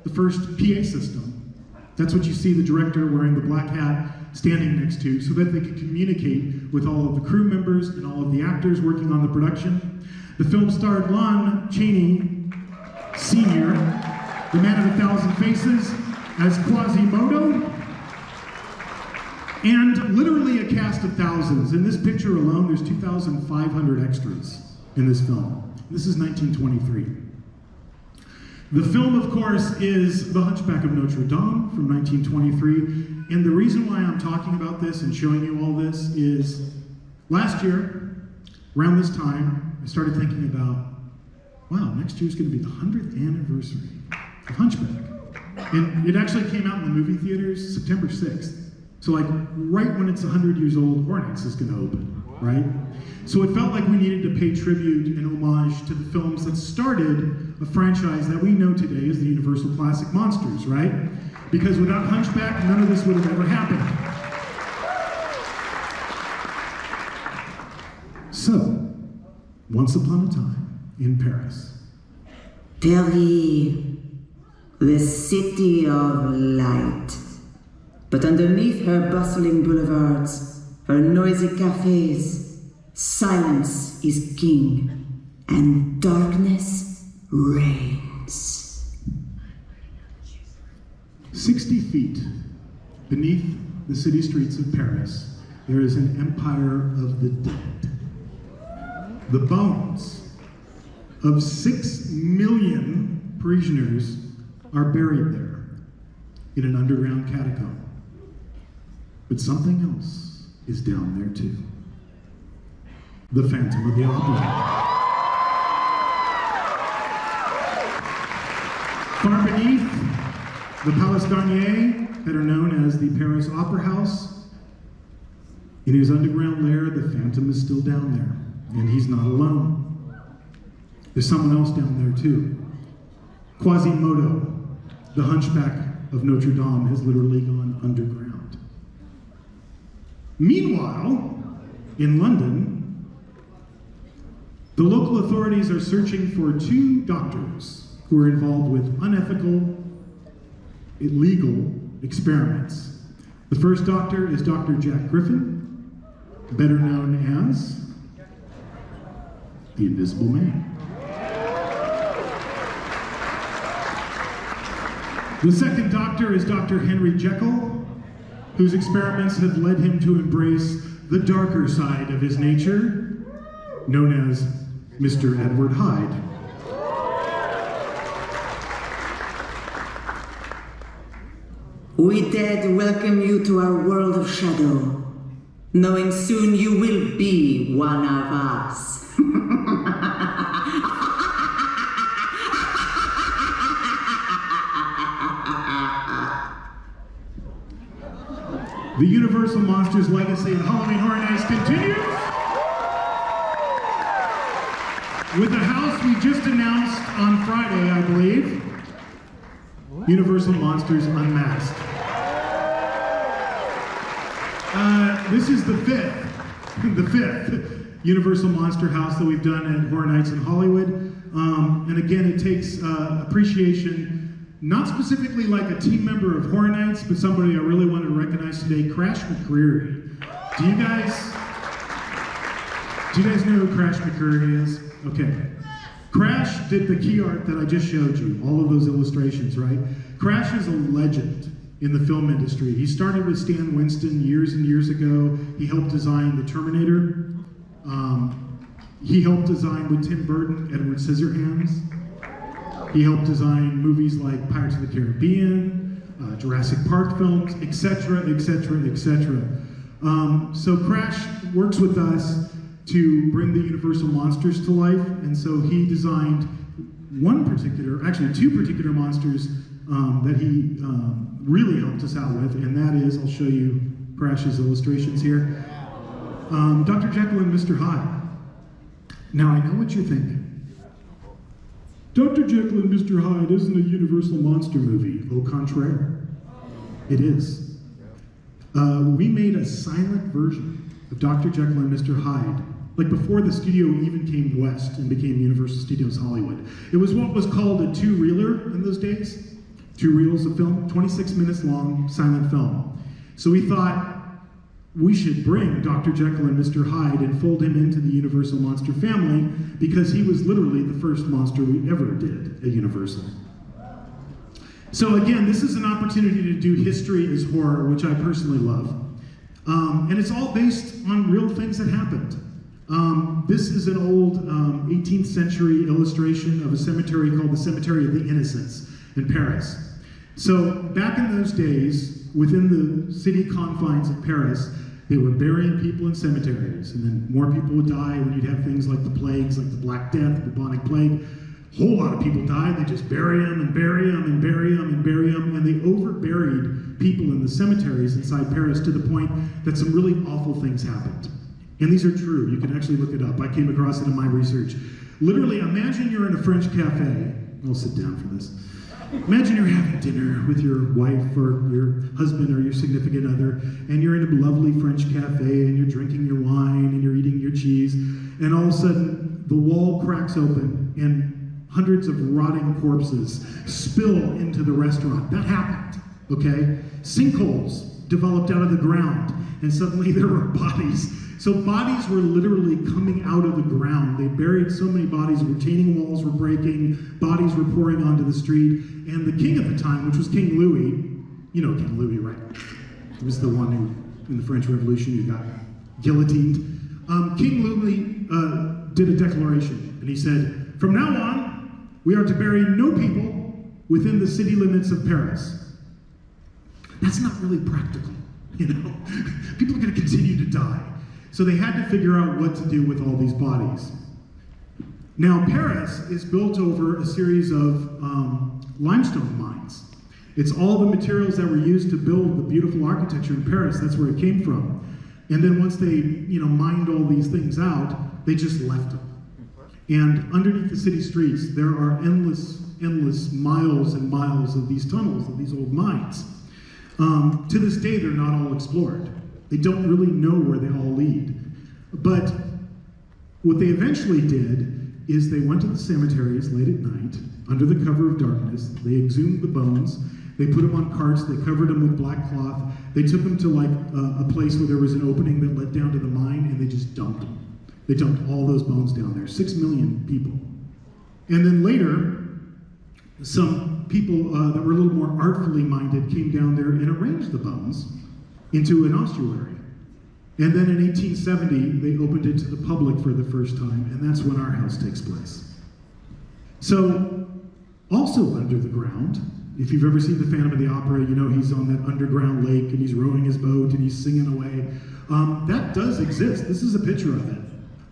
the first PA system. That's what you see the director wearing the black hat standing next to, so that they could communicate with all of the crew members and all of the actors working on the production. The film starred Lon Chaney Sr., the man of 1,000 faces, as Quasimodo, and literally a cast of thousands. In this picture alone, there's 2,500 extras in this film. This is 1923. The film, of course, is The Hunchback of Notre Dame from 1923. And the reason why I'm talking about this and showing you all this is last year, around this time, I started thinking about, wow, next year's going to be the 100th anniversary of Hunchback. And it actually came out in the movie theaters September 6th. So like right when it's 100 years old, Horror Nights is going to open, right? So it felt like we needed to pay tribute and homage to the films that started a franchise that we know today as the Universal Classic Monsters, right? Because without Hunchback, none of this would have ever happened. So, once upon a time in Paris. Paris, the city of light. But underneath her bustling boulevards, her noisy cafes, silence is king, and darkness reigns. 60 feet beneath the city streets of Paris, there is an empire of the dead. The bones of 6 million Parisians are buried there in an underground catacomb. But something else is down there too. The Phantom of the Opera. Far beneath the Palace Garnier, better known as the Paris Opera House, in his underground lair, the Phantom is still down there, and he's not alone. There's someone else down there too. Quasimodo, the Hunchback of Notre Dame, has literally gone underground. Meanwhile, in London, The local authorities are searching for 2 doctors who are involved with unethical, illegal experiments. The first doctor is Dr. Jack Griffin, better known as the Invisible Man. The second doctor is Dr. Henry Jekyll, whose experiments have led him to embrace the darker side of his nature, known as Mr. Edward Hyde. We dead welcome you to our world of shadow, knowing soon you will be one of us. The Universal Monsters legacy of Halloween Horror Nights continues with the house we just announced on Friday, I believe. Universal Monsters Unmasked. This is the fifth Universal Monster house that we've done at Horror Nights in Hollywood. And again, it takes appreciation, not specifically like a team member of Horror Nights, but somebody I really want to recognize today, Crash McCreary. Do you guys know who Crash McCreary is? Okay. Crash did the key art that I just showed you, all of those illustrations, right? Crash is a legend in the film industry. He started with Stan Winston years and years ago. He helped design The Terminator. He helped design with Tim Burton, Edward Scissorhands. He helped design movies like Pirates of the Caribbean, Jurassic Park films, etc., etc., etc. So Crash works with us to bring the Universal Monsters to life, and so he designed two particular monsters that he really helped us out with, and that is, I'll show you Crash's illustrations here. Dr. Jekyll and Mr. Hyde. Now I know what you're thinking. Dr. Jekyll and Mr. Hyde isn't a Universal Monster movie. Au contraire. It is. We made a silent version of Dr. Jekyll and Mr. Hyde, like before the studio even came west and became Universal Studios Hollywood. It was what was called a two-reeler in those days. 2 reels of film, 26 minutes long, silent film. So we thought we should bring Dr. Jekyll and Mr. Hyde and fold him into the Universal Monster family because he was literally the first monster we ever did at Universal. So again, this is an opportunity to do history as horror, which I personally love. And it's all based on real things that happened. This is an old 18th century illustration of a cemetery called the Cemetery of the Innocents in Paris. So back in those days, within the city confines of Paris, they were burying people in cemeteries, and then more people would die when you'd have things like the plagues, like the Black Death, the bubonic plague. A whole lot of people died. They just bury them and bury them and bury them and bury them, and they over-buried people in the cemeteries inside Paris to the point that some really awful things happened. And these are true. You can actually look it up. I came across it in my research. Literally, imagine you're in a French cafe. I'll sit down for this. Imagine you're having dinner with your wife or your husband or your significant other, and you're in a lovely French cafe, and you're drinking your wine, and you're eating your cheese, and all of a sudden, the wall cracks open, and hundreds of rotting corpses spill into the restaurant. That happened, okay? Sinkholes developed out of the ground, and suddenly there were bodies. So bodies were literally coming out of the ground. They buried so many bodies, retaining walls were breaking, bodies were pouring onto the street, and the king at the time, which was King Louis, you know King Louis, right? He was the one who, in the French Revolution, who got guillotined. King Louis did a declaration, and he said, "From now on, we are to bury no people within the city limits of Paris." That's not really practical, you know? People are gonna continue to die. So they had to figure out what to do with all these bodies. Now, Paris is built over a series of limestone mines. It's all the materials that were used to build the beautiful architecture in Paris. That's where it came from. And then once they, mined all these things out, they just left them. And underneath the city streets, there are endless miles and miles of these tunnels, of these old mines. To this day, they're not all explored. They don't really know where they all lead. But what they eventually did is they went to the cemeteries late at night, under the cover of darkness, they exhumed the bones, they put them on carts, they covered them with black cloth, they took them to like a place where there was an opening that led down to the mine, and they just dumped them. They dumped all those bones down there, 6 million people. And then later, some people that were a little more artfully minded came down there and arranged the bones into an ossuary. And then in 1870, they opened it to the public for the first time, and that's when our house takes place. So, also under the ground, if you've ever seen the Phantom of the Opera, you know he's on that underground lake, and he's rowing his boat, and he's singing away. That does exist. This is a picture of it.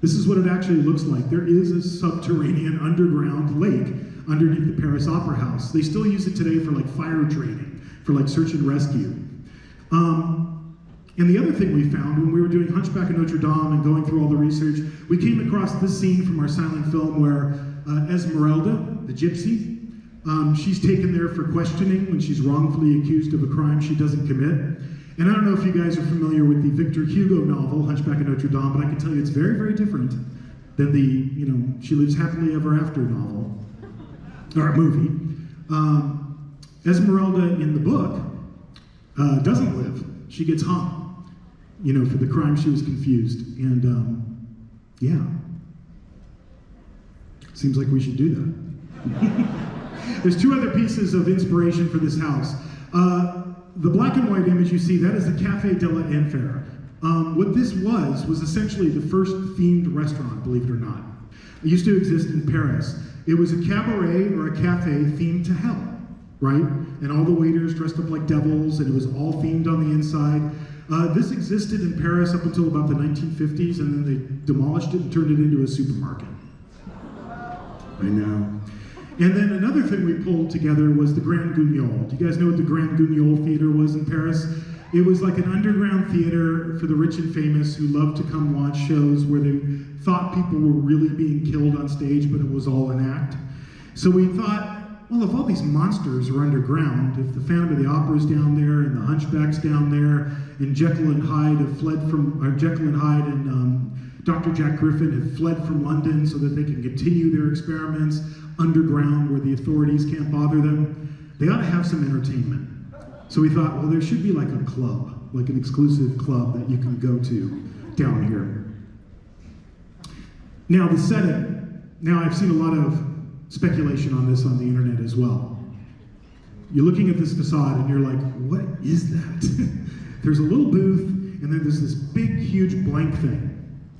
This is what it actually looks like. There is a subterranean underground lake underneath the Paris Opera House. They still use it today for like fire training, for like search and rescue. And the other thing we found when we were doing Hunchback of Notre Dame and going through all the research, we came across this scene from our silent film where Esmeralda, the gypsy, she's taken there for questioning when she's wrongfully accused of a crime she doesn't commit. And I don't know if you guys are familiar with the Victor Hugo novel, Hunchback of Notre Dame, but I can tell you it's very, very different than the, She Lives Happily Ever After novel, or movie. Esmeralda in the book doesn't live. She gets hung, for the crime she was confused. And yeah, seems like we should do that. There's 2 other pieces of inspiration for this house. The black and white image you see, that is the Café de la Enfer. What this was essentially the first themed restaurant, believe it or not. It used to exist in Paris. It was a cabaret or a cafe themed to hell, right? And all the waiters dressed up like devils, and it was all themed on the inside. This existed in Paris up until about the 1950s, and then they demolished it and turned it into a supermarket. I know. And then another thing we pulled together was the Grand Guignol. Do you guys know what the Grand Guignol Theater was in Paris? It was like an underground theater for the rich and famous who loved to come watch shows where they thought people were really being killed on stage, but it was all an act. So we thought, well, if all these monsters are underground, if the Phantom of the Opera's down there and the Hunchback's down there, and Jekyll and Hyde and Dr. Jack Griffin have fled from London so that they can continue their experiments underground where the authorities can't bother them, they ought to have some entertainment. So we thought, well, there should be like a club, like an exclusive club that you can go to down here. Now the setting, now I've seen a lot of speculation on this on the internet as well. You're looking at this facade and you're like, what is that? There's a little booth and then there's this big, huge blank thing.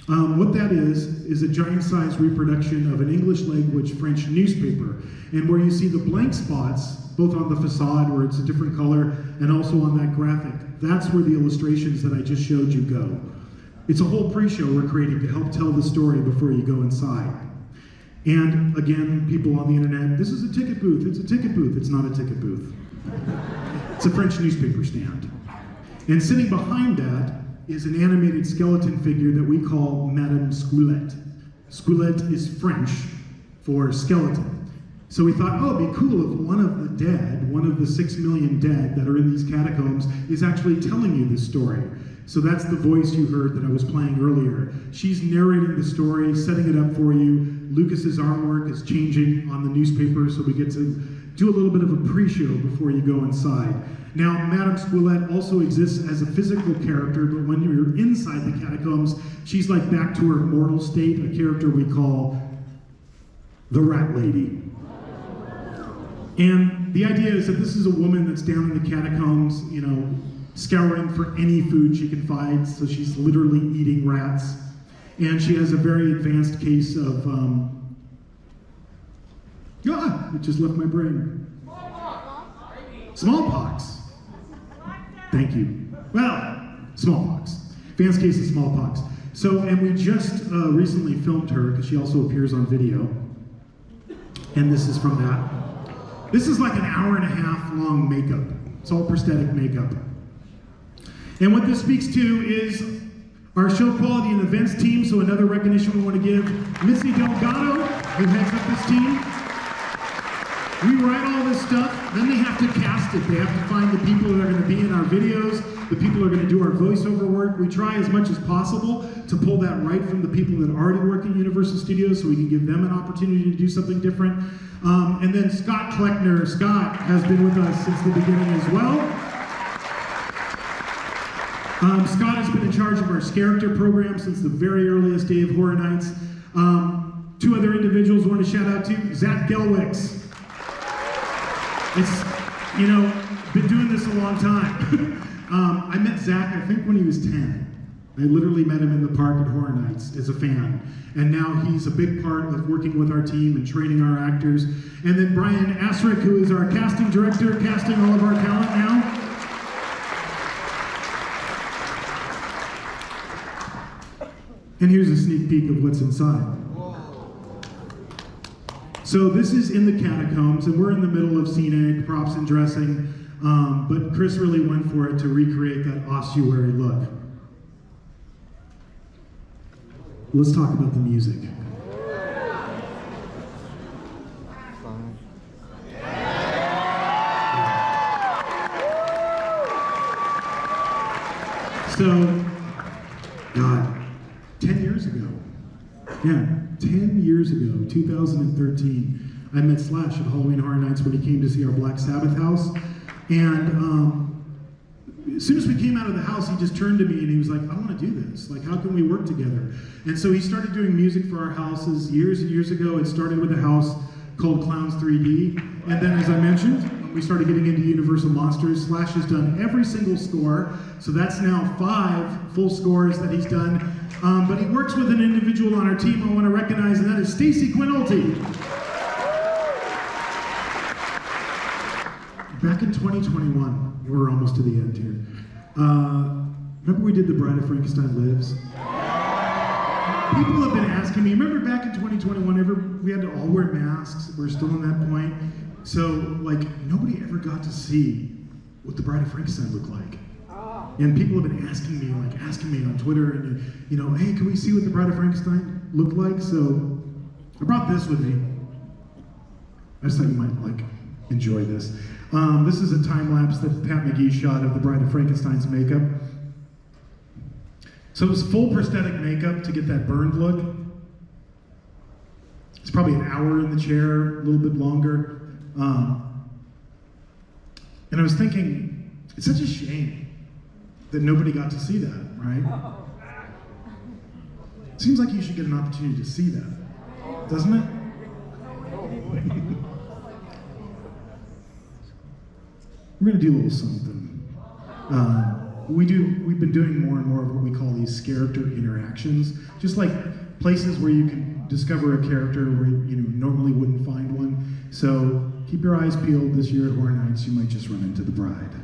What that is a giant-sized reproduction of an English-language French newspaper, and where you see the blank spots, both on the facade where it's a different color, and also on that graphic, that's where the illustrations that I just showed you go. It's a whole pre-show we're creating to help tell the story before you go inside. And again, people on the internet, this is a ticket booth, it's a ticket booth. It's not a ticket booth. It's a French newspaper stand. And sitting behind that is an animated skeleton figure that we call Madame Squelette. Squelette is French for skeleton. So we thought, oh, it'd be cool if one of the dead, one of the 6 million dead that are in these catacombs is actually telling you this story. So that's the voice you heard that I was playing earlier. She's narrating the story, setting it up for you. Lucas's artwork is changing on the newspaper, so we get to do a little bit of a pre-show before you go inside. Now, Madame Squelette also exists as a physical character, but when you're inside the catacombs, she's like back to her mortal state, a character we call the Rat Lady. And the idea is that this is a woman that's down in the catacombs, scouring for any food she can find, so she's literally eating rats. And she has a very advanced case of, it just left my brain. Smallpox. Thank you. Well, smallpox. Advanced case of smallpox. So, and we just recently filmed her, because she also appears on video. And this is from that. This is like an hour-and-a-half long makeup. It's all prosthetic makeup. And what this speaks to is our show quality and events team, so another recognition we want to give Missy Delgado, who heads up this team. We write all this stuff. then they have to cast it. They have to find the people that are going to be in our videos, the people who are going to do our voiceover work. We try as much as possible to pull that right from the people that already work in Universal Studios so we can give them an opportunity to do something different. And then Scott Kleckner. Scott has been with us since the beginning as well. Scott has been in charge of our character program since the very earliest day of Horror Nights. Two other individuals I want to shout out to. Zach Gelwicks. It's, been doing this a long time. I met Zach, I think, when he was 10. I literally met him in the park at Horror Nights as a fan. And now he's a big part of working with our team and training our actors. And then Brian Asrick, who is our casting director, casting all of our talent now. And here's a sneak peek of what's inside. So this is in the catacombs, and we're in the middle of scene A, props and dressing, but Chris really went for it to recreate that ossuary look. Let's talk about the music. So, God, 10 years ago. Yeah, 10 years ago, 2013, I met Slash at Halloween Horror Nights when he came to see our Black Sabbath house. And as soon as we came out of the house, he just turned to me and he was like, I want to do this. Like, how can we work together? And so he started doing music for our houses years and years ago. It started with a house called Clowns 3D. And then, as I mentioned, we started getting into Universal Monsters. Slash has done every single score. So that's now 5 full scores that he's done. But he works with an individual on our team I want to recognize, and that is Stacy Quinolte. Back in 2021, we're almost to the end here. Remember we did The Bride of Frankenstein Lives? People have been asking me, remember back in 2021, we had to all wear masks, we're still in that point. So, nobody ever got to see what The Bride of Frankenstein looked like. And people have been asking me on Twitter, and hey, can we see what The Bride of Frankenstein looked like? So I brought this with me. I just thought you might enjoy this. This is a time lapse that Pat McGee shot of The Bride of Frankenstein's makeup. So it was full prosthetic makeup to get that burned look. It's probably an hour in the chair, a little bit longer. And I was thinking, it's such a shame that nobody got to see that, right? Seems like you should get an opportunity to see that, doesn't it? We're gonna do a little something. We've been doing more and more of what we call these character interactions, just like places where you can discover a character where you normally wouldn't find one. So keep your eyes peeled this year at Horror Nights. You might just run into the bride.